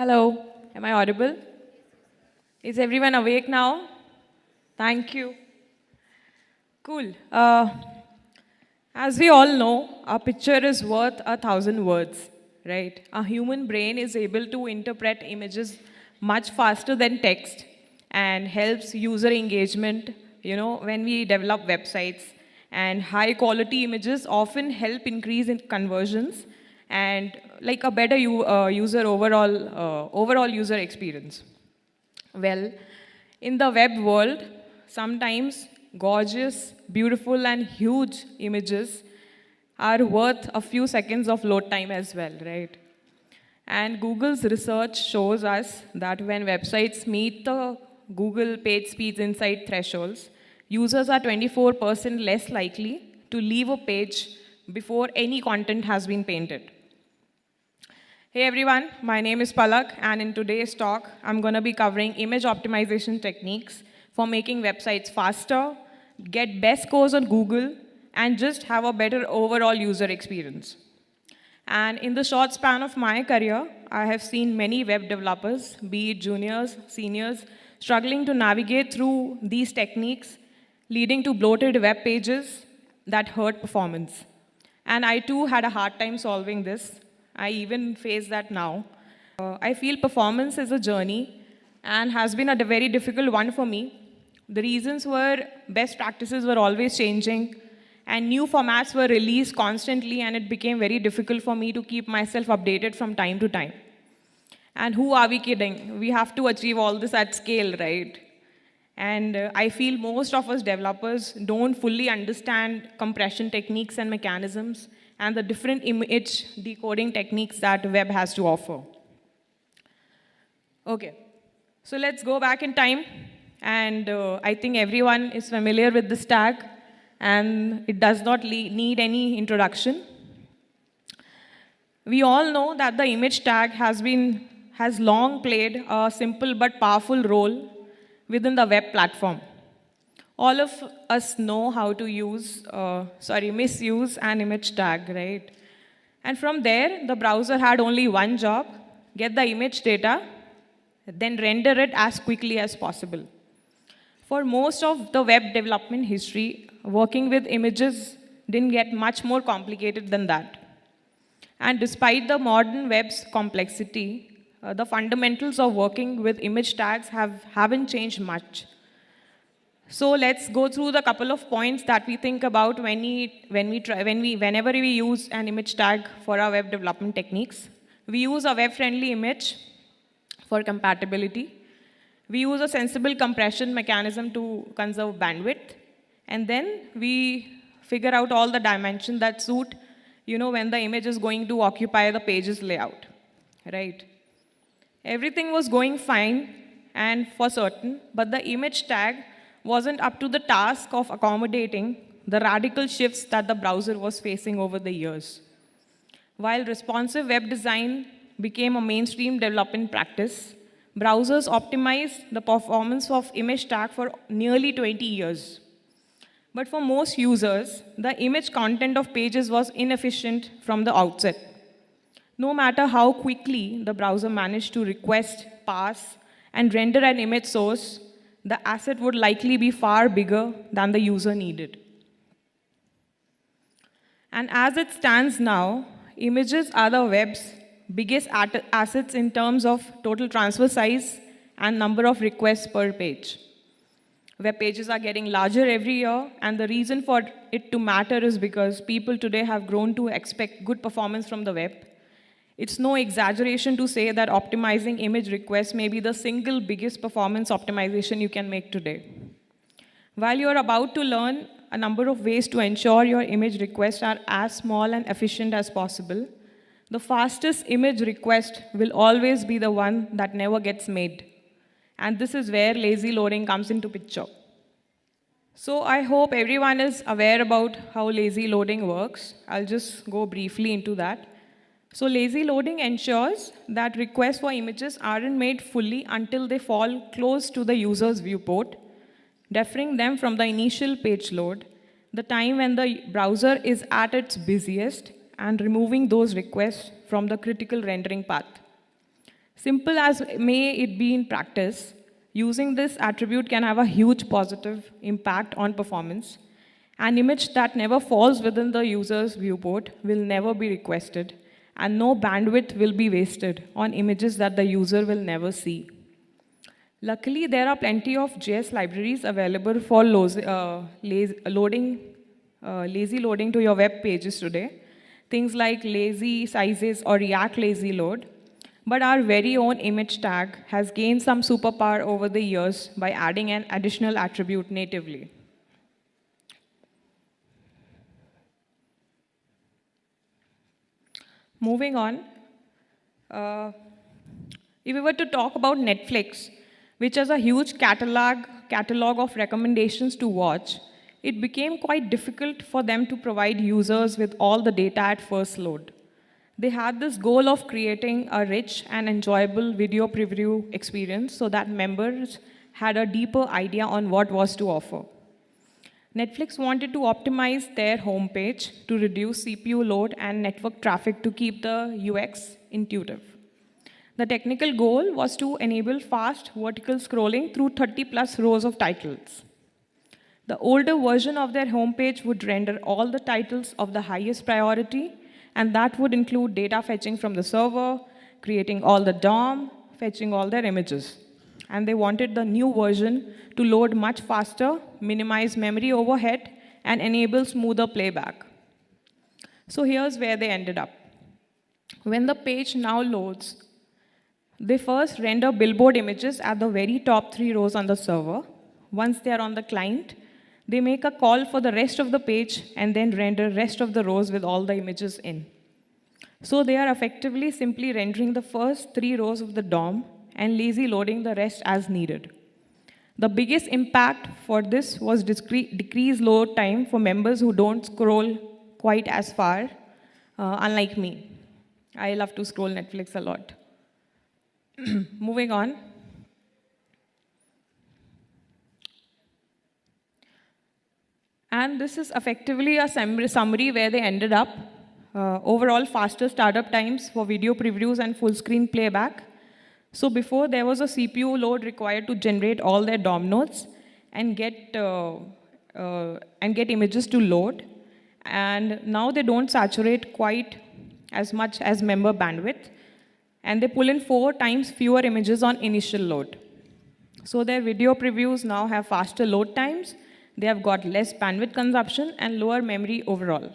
Hello, am I audible? Is everyone awake now? Thank you. Cool. As we all know, a picture is worth 1,000 words, right? A human brain is able to interpret images much faster than text and helps user engagement, when we develop websites. And high quality images often help increase in conversions and like a better overall user experience. Well, in the web world, sometimes gorgeous, beautiful, and huge images are worth a few seconds of load time as well, right? And Google's research shows us that when websites meet the Google page speeds insight thresholds, users are 24% less likely to leave a page before any content has been painted. Hey everyone, my name is Palak, and in today's talk, I'm going to be covering image optimization techniques for making websites faster, get best scores on Google, and just have a better overall user experience. And in the short span of my career, I have seen many web developers, be it juniors, seniors, struggling to navigate through these techniques, leading to bloated web pages that hurt performance. And I too had a hard time solving this. I even face that now. I feel performance is a journey and has been a very difficult one for me. The reasons were best practices were always changing and new formats were released constantly, and it became very difficult for me to keep myself updated from time to time. And who are we kidding? We have to achieve all this at scale, right? And I feel most of us developers don't fully understand compression techniques and mechanisms and the different image decoding techniques that web has to offer. Okay, so let's go back in time. And I think everyone is familiar with this tag, and it does not need any introduction. We all know that the image tag has long played a simple but powerful role within the web platform. All of us know how to misuse an image tag, right? And from there, the browser had only one job: get the image data, then render it as quickly as possible. For most of the web development history, working with images didn't get much more complicated than that. And despite the modern web's complexity, the fundamentals of working with image tags haven't changed much. So let's go through the couple of points that we think about whenever we use an image tag for our web development techniques. We use a web-friendly image for compatibility. We use a sensible compression mechanism to conserve bandwidth. And then we figure out all the dimensions that suit, when the image is going to occupy the page's layout, right? Everything was going fine and for certain, but the image tag wasn't up to the task of accommodating the radical shifts that the browser was facing over the years. While responsive web design became a mainstream development practice, browsers optimized the performance of image tag for nearly 20 years. But for most users, the image content of pages was inefficient from the outset. No matter how quickly the browser managed to request, parse, and render an image source, the asset would likely be far bigger than the user needed. And as it stands now, images are the web's biggest assets in terms of total transfer size and number of requests per page. Web pages are getting larger every year, and the reason for it to matter is because people today have grown to expect good performance from the web. It's no exaggeration to say that optimizing image requests may be the single biggest performance optimization you can make today. While you're about to learn a number of ways to ensure your image requests are as small and efficient as possible, the fastest image request will always be the one that never gets made. And this is where lazy loading comes into picture. So I hope everyone is aware about how lazy loading works. I'll just go briefly into that. So lazy loading ensures that requests for images aren't made fully until they fall close to the user's viewport, deferring them from the initial page load, the time when the browser is at its busiest, and removing those requests from the critical rendering path. Simple as may it be in practice, using this attribute can have a huge positive impact on performance. An image that never falls within the user's viewport will never be requested, and no bandwidth will be wasted on images that the user will never see. Luckily, there are plenty of JS libraries available for lazy loading to your web pages today. Things like lazy sizes or React lazy load. But our very own image tag has gained some superpower over the years by adding an additional attribute natively. Moving on, if we were to talk about Netflix, which has a huge catalog of recommendations to watch, it became quite difficult for them to provide users with all the data at first load. They had this goal of creating a rich and enjoyable video preview experience so that members had a deeper idea on what was to offer. Netflix wanted to optimize their homepage to reduce CPU load and network traffic to keep the UX intuitive. The technical goal was to enable fast vertical scrolling through 30 plus rows of titles. The older version of their homepage would render all the titles of the highest priority, and that would include data fetching from the server, creating all the DOM, fetching all their images. And they wanted the new version to load much faster, minimize memory overhead, and enable smoother playback. So here's where they ended up. When the page now loads, they first render billboard images at the very top 3 rows on the server. Once they are on the client, they make a call for the rest of the page and then render rest of the rows with all the images in. So they are effectively simply rendering the first 3 rows of the DOM and lazy loading the rest as needed. The biggest impact for this was decreased load time for members who don't scroll quite as far, unlike me. I love to scroll Netflix a lot. Moving on. And this is effectively a summary where they ended up. Overall, faster startup times for video previews and full screen playback. So before, there was a CPU load required to generate all their DOM nodes and get images to load. And now they don't saturate quite as much as member bandwidth. And they pull in 4 times fewer images on initial load. So their video previews now have faster load times. They have got less bandwidth consumption and lower memory overall.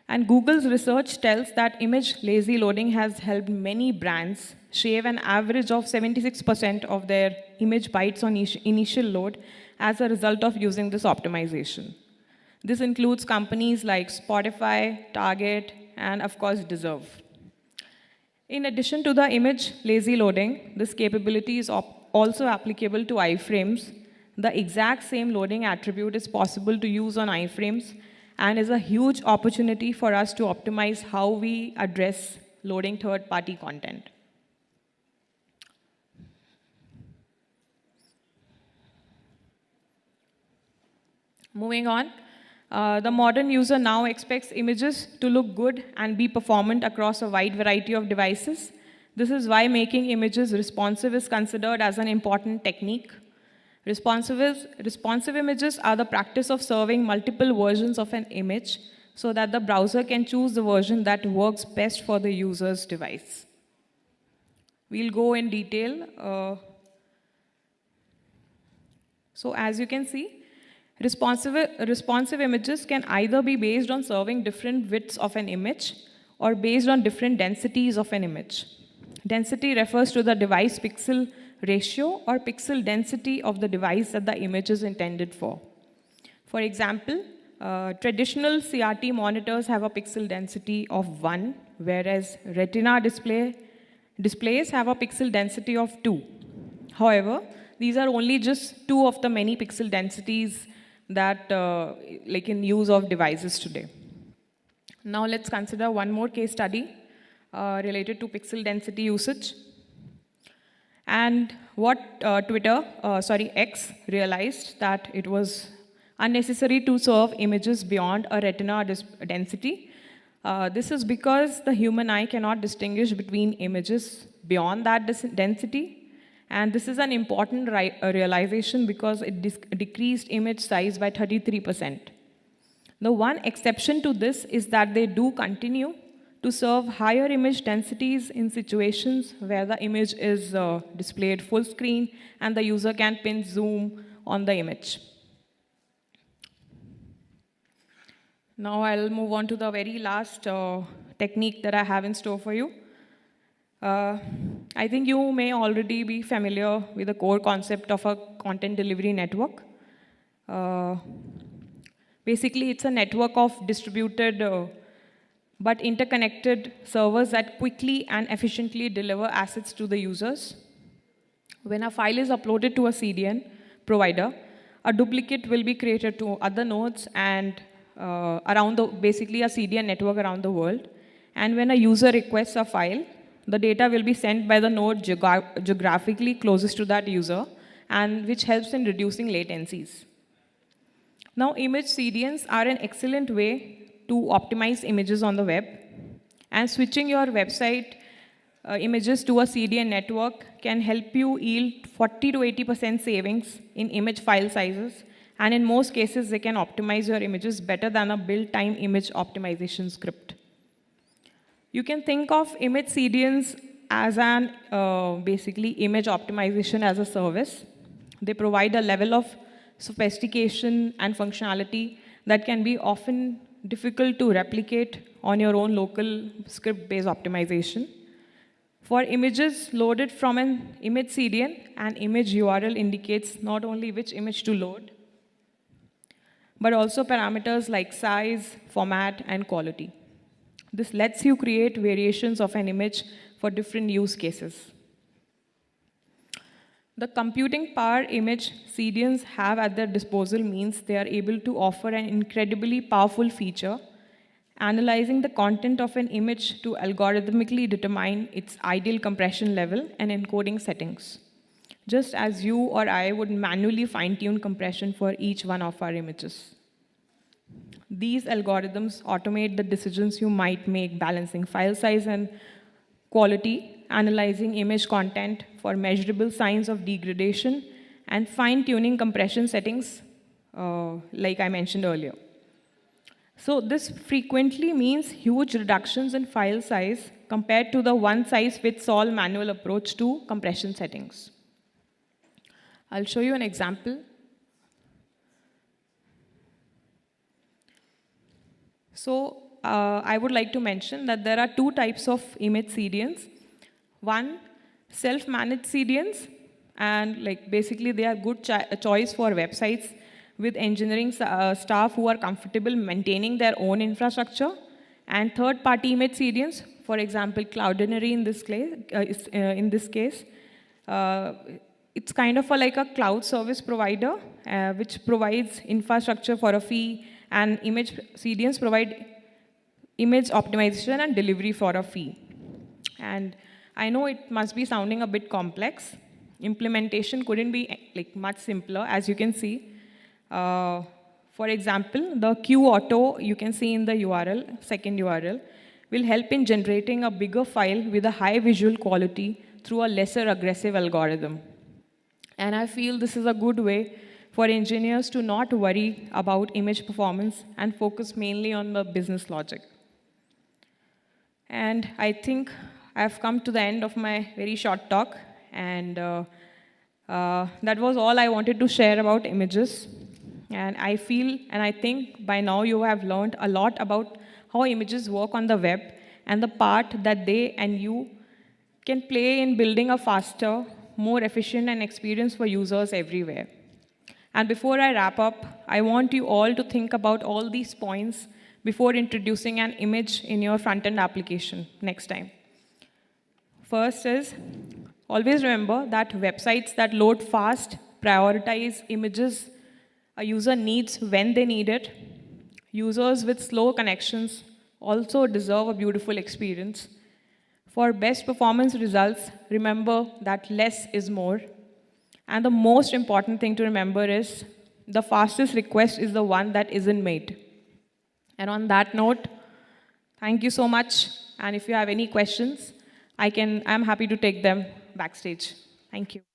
And Google's research tells that image lazy loading has helped many brands shave an average of 76% of their image bytes on initial load as a result of using this optimization. This includes companies like Spotify, Target, and of course, Deserve. In addition to the image lazy loading, this capability is also applicable to iframes. The exact same loading attribute is possible to use on iframes and is a huge opportunity for us to optimize how we address loading third-party content. Moving on, the modern user now expects images to look good and be performant across a wide variety of devices. This is why making images responsive is considered as an important technique. Responsive images are the practice of serving multiple versions of an image so that the browser can choose the version that works best for the user's device. We'll go in detail. So as you can see, responsive images can either be based on serving different widths of an image or based on different densities of an image. Density refers to the device pixel ratio or pixel density of the device that the image is intended for. For example, traditional CRT monitors have a pixel density of 1, whereas Retina displays have a pixel density of 2. However, these are only just 2 of the many pixel densities that like in use of devices today. Now let's consider one more case study related to pixel density usage. And what X realized that it was unnecessary to serve images beyond a retina density. This is because the human eye cannot distinguish between images beyond that density. And this is an important realization because it decreased image size by 33%. The one exception to this is that they do continue to serve higher image densities in situations where the image is displayed full screen and the user can pin zoom on the image. Now I'll move on to the very last technique that I have in store for you. I think you may already be familiar with the core concept of a content delivery network. Basically, it's a network of distributed but interconnected servers that quickly and efficiently deliver assets to the users. When a file is uploaded to a CDN provider, a duplicate will be created to other nodes and basically a CDN network around the world. And when a user requests a file, the data will be sent by the node geographically closest to that user, and which helps in reducing latencies. Now, image CDNs are an excellent way to optimize images on the web, and switching your website images to a CDN network can help you yield 40 to 80% savings in image file sizes, and in most cases, they can optimize your images better than a build-time image optimization script. You can think of image CDNs as basically image optimization as a service. They provide a level of sophistication and functionality that can be often difficult to replicate on your own local script-based optimization. For images loaded from an image CDN, an image URL indicates not only which image to load, but also parameters like size, format, and quality. This lets you create variations of an image for different use cases. The computing power image CDNs have at their disposal means they are able to offer an incredibly powerful feature, analyzing the content of an image to algorithmically determine its ideal compression level and encoding settings, just as you or I would manually fine-tune compression for each one of our images. These algorithms automate the decisions you might make, balancing file size and quality, analyzing image content for measurable signs of degradation, and fine-tuning compression settings, like I mentioned earlier. So this frequently means huge reductions in file size compared to the one-size-fits-all manual approach to compression settings. I'll show you an example. So I would like to mention that there are two types of image CDNs. One, self-managed CDNs, and basically they are good choice for websites with engineering staff who are comfortable maintaining their own infrastructure. And third-party image CDNs, for example, Cloudinary in this case, it's kind of like a cloud service provider which provides infrastructure for a fee, and image CDNs provide image optimization and delivery for a fee. And I know it must be sounding a bit complex. Implementation couldn't be much simpler, as you can see. For example, the Q auto you can see in the URL, second URL, will help in generating a bigger file with a high visual quality through a lesser aggressive algorithm. And I feel this is a good way for engineers to not worry about image performance and focus mainly on the business logic. And I think I've come to the end of my very short talk, and that was all I wanted to share about images. And I feel and I think by now you have learned a lot about how images work on the web and the part that they and you can play in building a faster, more efficient and experience for users everywhere. And before I wrap up, I want you all to think about all these points before introducing an image in your front-end application next time. First is, always remember that websites that load fast prioritize images a user needs when they need it. Users with slow connections also deserve a beautiful experience. For best performance results, remember that less is more. And the most important thing to remember is the fastest request is the one that isn't made. And on that note, thank you so much. And if you have any questions, I'm happy to take them backstage. Thank you.